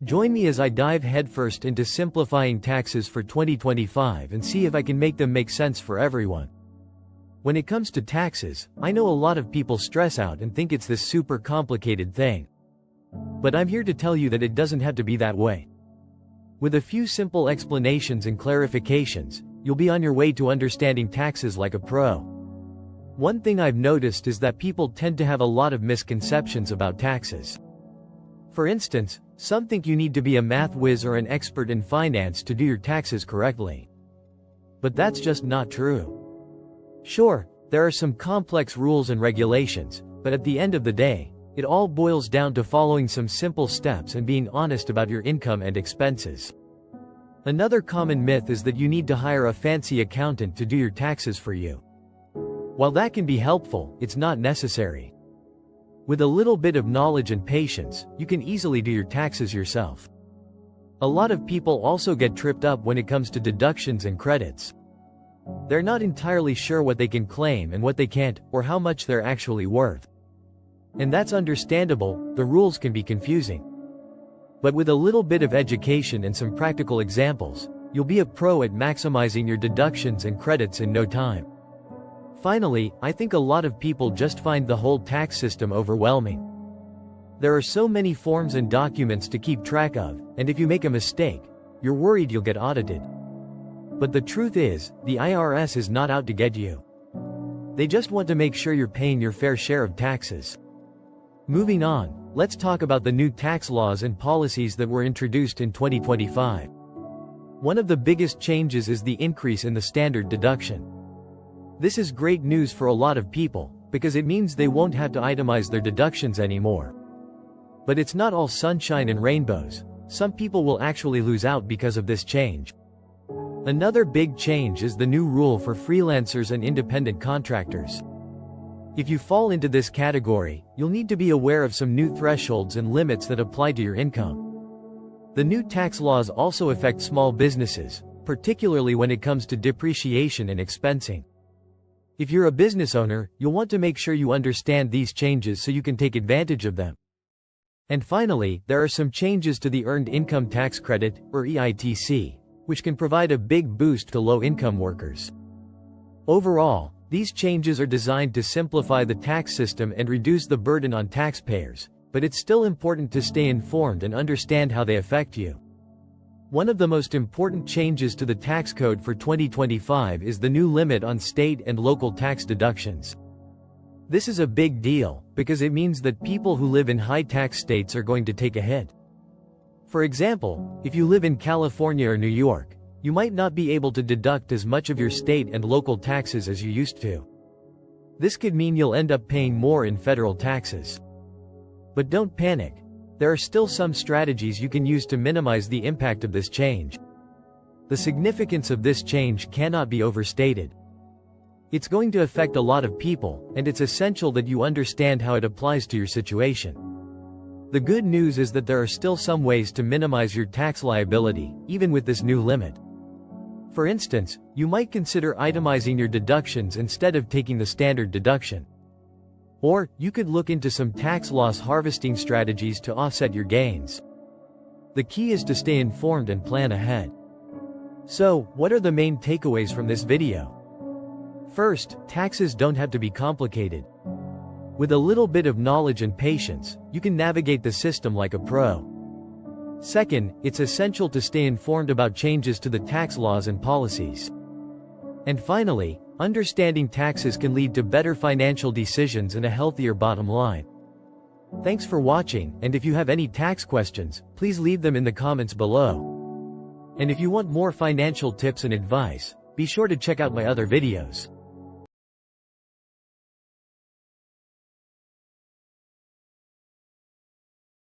Join me as I dive headfirst into simplifying taxes for 2025 and see if I can make them make sense for everyone. When it comes to taxes, I know a lot of people stress out and think it's this super complicated thing. But I'm here to tell you that it doesn't have to be that way. With a few simple explanations and clarifications, you'll be on your way to understanding taxes like a pro. One thing I've noticed is that people tend to have a lot of misconceptions about taxes. For instance, some think you need to be a math whiz or an expert in finance to do your taxes correctly. But that's just not true. Sure, there are some complex rules and regulations, but at the end of the day, it all boils down to following some simple steps and being honest about your income and expenses. Another common myth is that you need to hire a fancy accountant to do your taxes for you. While that can be helpful, it's not necessary. With a little bit of knowledge and patience, you can easily do your taxes yourself. A lot of people also get tripped up when it comes to deductions and credits. They're not entirely sure what they can claim and what they can't, or how much they're actually worth. And that's understandable, the rules can be confusing. But with a little bit of education and some practical examples, you'll be a pro at maximizing your deductions and credits in no time. Finally, I think a lot of people just find the whole tax system overwhelming. There are so many forms and documents to keep track of, and if you make a mistake, you're worried you'll get audited. But the truth is, the IRS is not out to get you. They just want to make sure you're paying your fair share of taxes. Moving on, let's talk about the new tax laws and policies that were introduced in 2025. One of the biggest changes is the increase in the standard deduction. This is great news for a lot of people, because it means they won't have to itemize their deductions anymore. But it's not all sunshine and rainbows. Some people will actually lose out because of this change. Another big change is the new rule for freelancers and independent contractors. If you fall into this category, you'll need to be aware of some new thresholds and limits that apply to your income. The new tax laws also affect small businesses, particularly when it comes to depreciation and expensing. If you're a business owner, you'll want to make sure you understand these changes so you can take advantage of them. And finally, there are some changes to the Earned Income Tax Credit, or EITC, which can provide a big boost to low-income workers. Overall, these changes are designed to simplify the tax system and reduce the burden on taxpayers, but it's still important to stay informed and understand how they affect you. One of the most important changes to the tax code for 2025 is the new limit on state and local tax deductions. This is a big deal, because it means that people who live in high-tax states are going to take a hit. For example, if you live in California or New York, you might not be able to deduct as much of your state and local taxes as you used to. This could mean you'll end up paying more in federal taxes. But don't panic. There are still some strategies you can use to minimize the impact of this change. The significance of this change cannot be overstated. It's going to affect a lot of people, and it's essential that you understand how it applies to your situation. The good news is that there are still some ways to minimize your tax liability, even with this new limit. For instance, you might consider itemizing your deductions instead of taking the standard deduction. Or, you could look into some tax loss harvesting strategies to offset your gains. The key is to stay informed and plan ahead. So, what are the main takeaways from this video? First, taxes don't have to be complicated. With a little bit of knowledge and patience, you can navigate the system like a pro. Second, it's essential to stay informed about changes to the tax laws and policies. And finally, understanding taxes can lead to better financial decisions and a healthier bottom line. Thanks for watching, and if you have any tax questions, please leave them in the comments below. And if you want more financial tips and advice, be sure to check out my other videos.